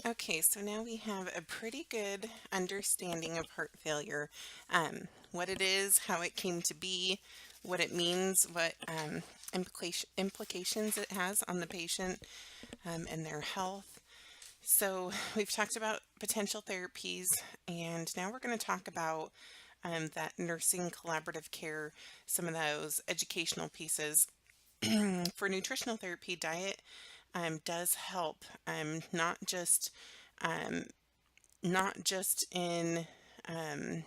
Okay, so now we have a pretty good understanding of heart failure, what it is, how it came to be, what it means, what implications it has on the patient and their health. So we've talked about potential therapies, and now we're going to talk about that nursing collaborative care, some of those educational pieces. For nutritional therapy, diet does help, um, not just in um,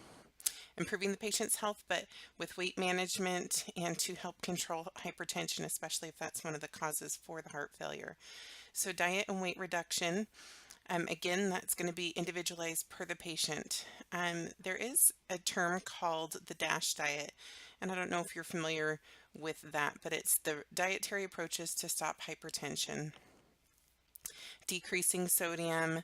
improving the patient's health, but with weight management and to help control hypertension, especially if that's one of the causes for the heart failure. So diet and weight reduction, again, that's going to be individualized per the patient. There is a term called the DASH diet, and I don't know if you're familiar with that, but it's the dietary approaches to stop hypertension, decreasing sodium,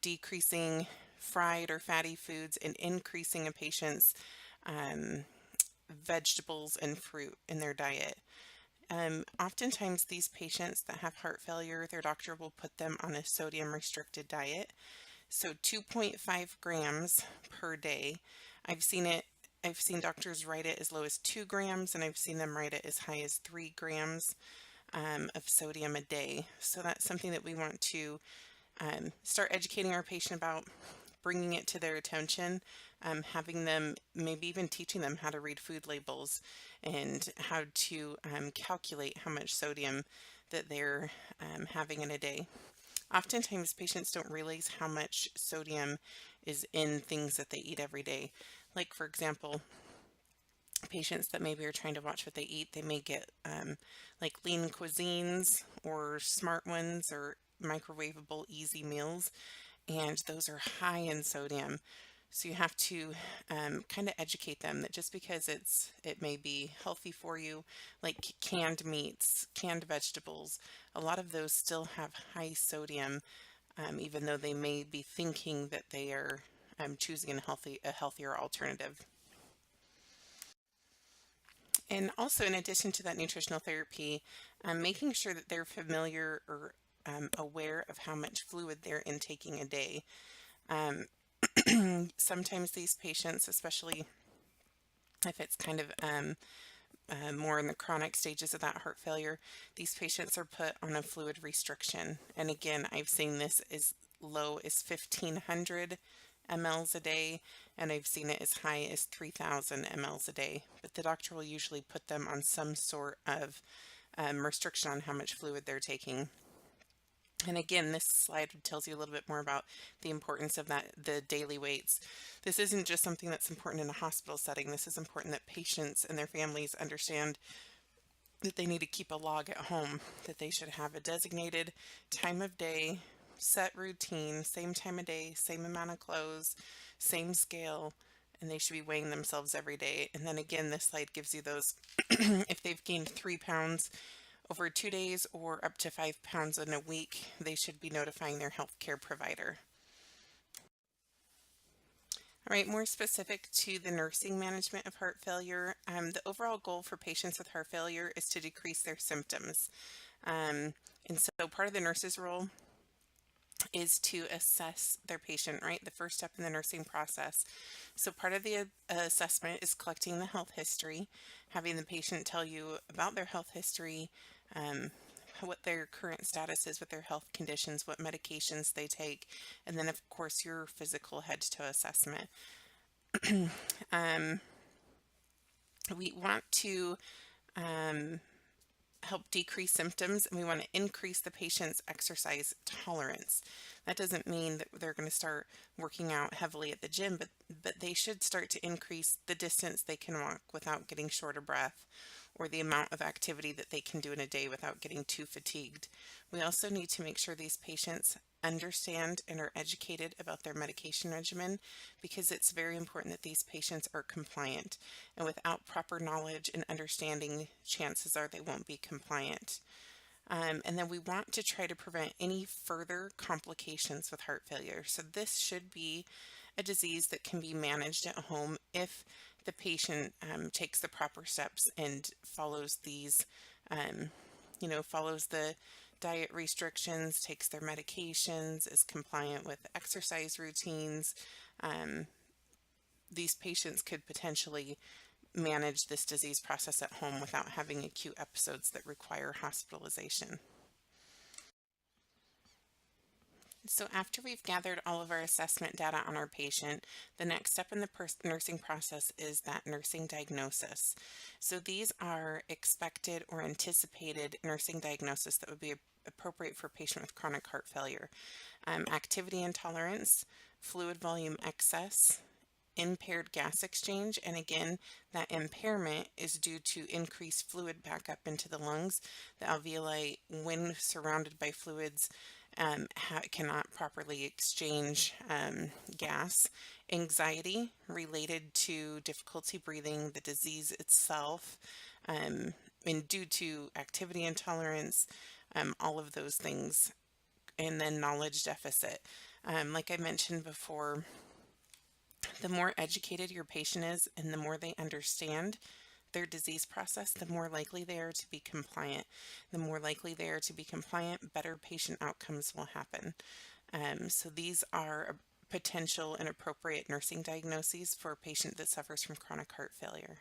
decreasing fried or fatty foods, and increasing a patient's um, vegetables and fruit in their diet. Oftentimes, these patients that have heart failure, their doctor will put them on a sodium restricted diet. So 2.5 grams per day. I've seen it, I've seen doctors write it as low as 2 grams, and I've seen them write it as high as 3 grams of sodium a day. So that's something that we want to start educating our patient about, bringing it to their attention, having them, maybe even teaching them how to read food labels and how to calculate how much sodium that they're having in a day. Oftentimes, patients don't realize how much sodium is in things that they eat every day. Like, for example, patients that maybe are trying to watch what they eat, they may get like lean cuisines or smart ones or microwavable easy meals, and those are high in sodium. So you have to kind of educate them that just because it may be healthy for you, like canned meats, canned vegetables, a lot of those still have high sodium, even though they may be thinking that they are choosing a healthier alternative. And also, in addition to that nutritional therapy, making sure that they're familiar or aware of how much fluid they're intaking a day. Um, Sometimes these patients, especially if it's kind of more in the chronic stages of that heart failure, these patients are put on a fluid restriction. And again, I've seen this as low as 1,500 mLs a day, and I've seen it as high as 3,000 mLs a day. But the doctor will usually put them on some sort of restriction on how much fluid they're taking. And again, this slide tells you a little bit more about the importance of the daily weights. This isn't just something that's important in a hospital setting. This is important that patients and their families understand that they need to keep a log at home, that they should have a designated time of day, set routine, same time of day, same amount of clothes, same scale, and they should be weighing themselves every day. And then again, this slide gives you those, if they've gained 3 pounds over 2 days or up to 5 pounds in a week, they should be notifying their healthcare provider. All right, more specific to the nursing management of heart failure, the overall goal for patients with heart failure is to decrease their symptoms. And so part of the nurse's role is to assess their patient, right? The first step in the nursing process. So part of the assessment is collecting the health history, having the patient tell you about their health history, what their current status is with their health conditions, what medications they take, and then of course your physical head-to-toe assessment. um, we want to help decrease symptoms, and we want to increase the patient's exercise tolerance. That doesn't mean that they're going to start working out heavily at the gym, but they should start to increase the distance they can walk without getting short of breath, or the amount of activity that they can do in a day without getting too fatigued. We also need to make sure these patients understand and are educated about their medication regimen, because it's very important that these patients are compliant. And without proper knowledge and understanding, chances are they won't be compliant. And then we want to try to prevent any further complications with heart failure. So this should be a disease that can be managed at home if the patient takes the proper steps and follows these, follows the diet restrictions, takes their medications, is compliant with exercise routines. Um, these patients could potentially manage this disease process at home without having acute episodes that require hospitalization. So after we've gathered all of our assessment data on our patient, the next step in the nursing process is that nursing diagnosis. So these are expected or anticipated nursing diagnosis that would be appropriate for a patient with chronic heart failure. Activity intolerance, fluid volume excess, impaired gas exchange, and again, that impairment is due to increased fluid backup into the lungs. The alveoli, when surrounded by fluids, cannot properly exchange gas. Anxiety related to difficulty breathing, the disease itself, and due to activity intolerance, all of those things. And then knowledge deficit. Like I mentioned before, the more educated your patient is and the more they understand their disease process, the more likely they are to be compliant. The more likely they are to be compliant, better patient outcomes will happen. So these are potential and appropriate nursing diagnoses for a patient that suffers from chronic heart failure.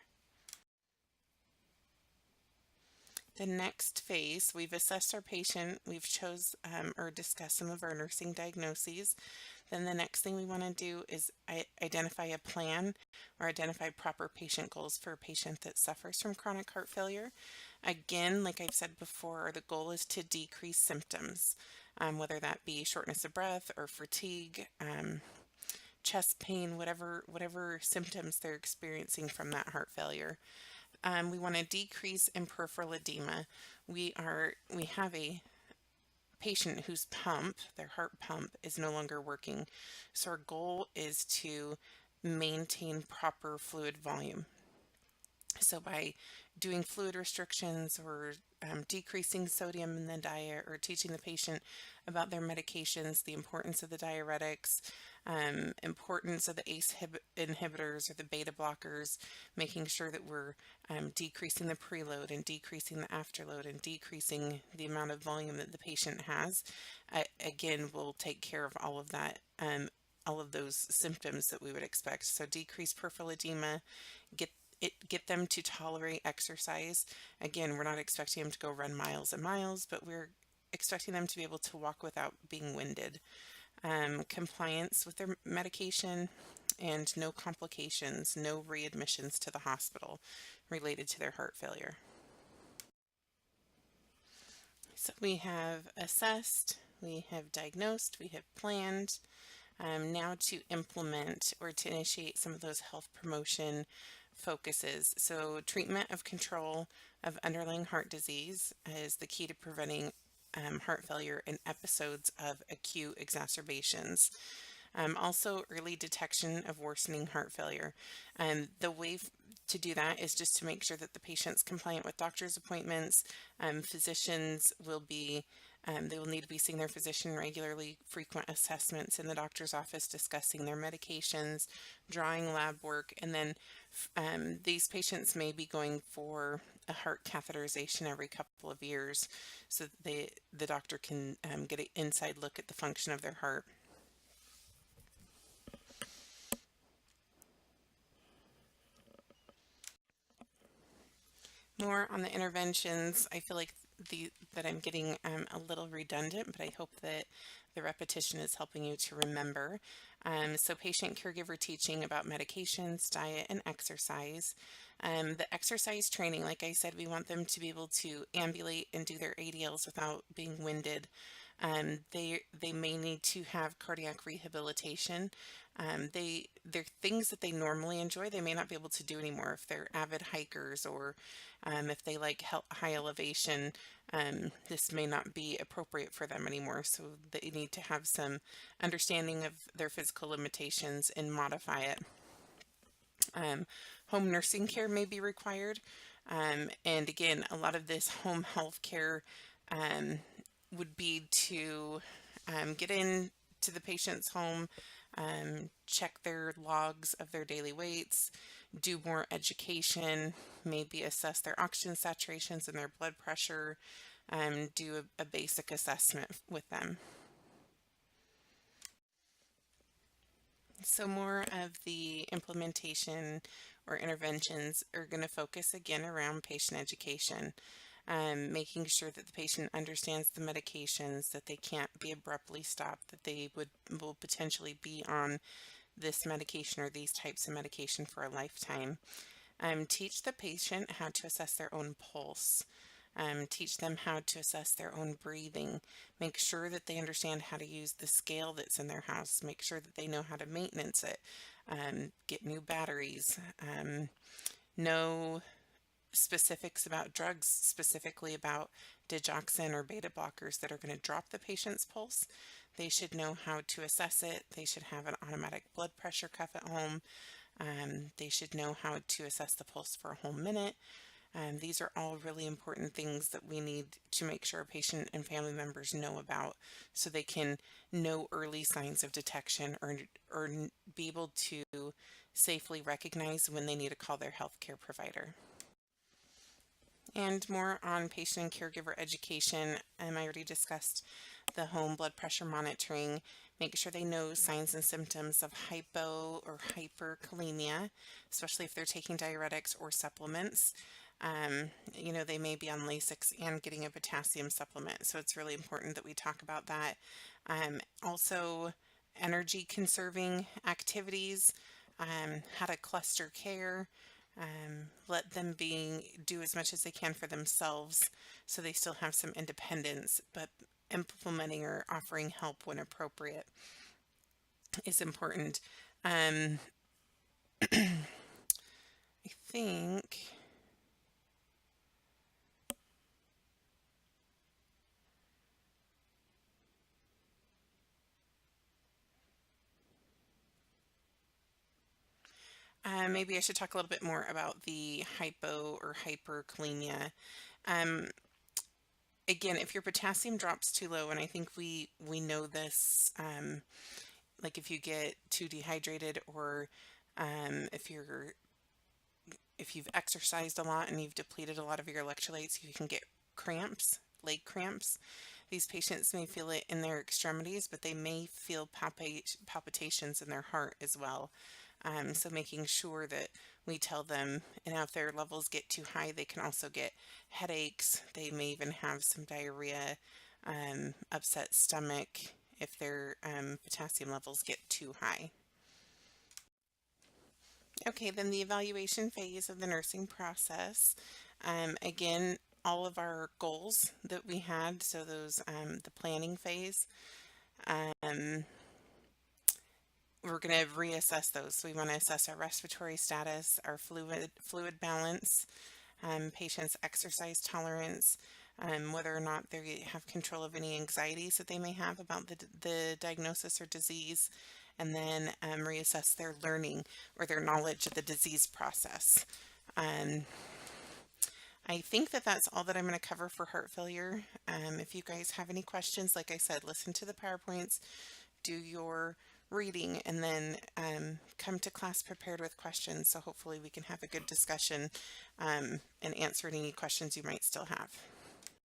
The next phase, we've assessed our patient, we've or discussed some of our nursing diagnoses. Then the next thing we want to do is identify a plan or identify proper patient goals for a patient that suffers from chronic heart failure. Again, like I've said before, the goal is to decrease symptoms, whether that be shortness of breath or fatigue, chest pain, whatever symptoms they're experiencing from that heart failure. We want to decrease in peripheral edema. We have a patient whose their heart pump, is no longer working. So our goal is to maintain proper fluid volume. So by doing fluid restrictions or decreasing sodium in the diet or teaching the patient about their medications, the importance of the diuretics, importance of the ACE inhibitors or the beta blockers, making sure that we're decreasing the preload and decreasing the afterload and decreasing the amount of volume that the patient has, again, we'll take care of all of that, all of those symptoms that we would expect. So decrease peripheral edema, get them to tolerate exercise. Again, we're not expecting them to go run miles and miles, but we're expecting them to be able to walk without being winded. Compliance with their medication and no complications, no readmissions to the hospital related to their heart failure. So we have assessed, we have diagnosed, we have planned. Now to implement or to initiate some of those health promotion focuses. So treatment of control of underlying heart disease is the key to preventing heart failure and episodes of acute exacerbations. Also early detection of worsening heart failure. The way to do that is just to make sure that the patient's compliant with doctor's appointments. Physicians will be they will need to be seeing their physician regularly, frequent assessments in the doctor's office, discussing their medications, drawing lab work, and then these patients may be going for a heart catheterization every couple of years so that the doctor can get an inside look at the function of their heart. More on the interventions. I feel like that I'm getting a little redundant, but I hope that the repetition is helping you to remember. So patient caregiver teaching about medications, diet, and exercise. The exercise training, like I said, we want them to be able to ambulate and do their ADLs without being winded. They may need to have cardiac rehabilitation. They're things that they normally enjoy, they may not be able to do anymore if they're avid hikers or if they like high elevation. This may not be appropriate for them anymore, so they need to have some understanding of their physical limitations and modify it. Home nursing care may be required, and again, a lot of this home health care would be to get in to the patient's home, check their logs of their daily weights, do more education, maybe assess their oxygen saturations and their blood pressure, do a basic assessment with them. So more of the implementation or interventions are going to focus again around patient education, making sure that the patient understands the medications, that they can't be abruptly stopped, that they will potentially be on this medication or these types of medication for a lifetime. Teach the patient how to assess their own pulse. Teach them how to assess their own breathing. Make sure that they understand how to use the scale that's in their house. Make sure that they know how to maintenance it. Get new batteries. Know specifics about drugs, specifically about digoxin or beta blockers that are going to drop the patient's pulse. They should know how to assess it. They should have an automatic blood pressure cuff at home. They should know how to assess the pulse for a whole minute. These are all really important things that we need to make sure patient and family members know about, so they can know early signs of detection or be able to safely recognize when they need to call their healthcare provider. And more on patient and caregiver education. I already discussed the home blood pressure monitoring. Make sure they know signs and symptoms of hypo or hyperkalemia, especially if they're taking diuretics or supplements. They may be on Lasix and getting a potassium supplement, so it's really important that we talk about that. Also, energy conserving activities, how to cluster care. Let them do as much as they can for themselves so they still have some independence, but implementing or offering help when appropriate is important. I think maybe I should talk a little bit more about the hypo or hyperkalemia. Um, Again, if your potassium drops too low, and I think we know this, like if you get too dehydrated, or if you've exercised a lot and you've depleted a lot of your electrolytes, you can get cramps, leg cramps. These patients may feel it in their extremities, but they may feel palpitations in their heart as well. So making sure that we tell them, and if their levels get too high, they can also get headaches. They may even have some diarrhea, upset stomach if their potassium levels get too high. Okay, then the evaluation phase of the nursing process. Again, all of our goals that we had, so those, the planning phase, we're going to reassess those. So we want to assess our respiratory status, our fluid balance, patient's exercise tolerance, whether or not they have control of any anxieties that they may have about the diagnosis or disease, and then reassess their learning or their knowledge of the disease process. I think that that's all that I'm going to cover for heart failure. If you guys have any questions, like I said, listen to the PowerPoints, do your reading, and then come to class prepared with questions. So hopefully we can have a good discussion and answer any questions you might still have.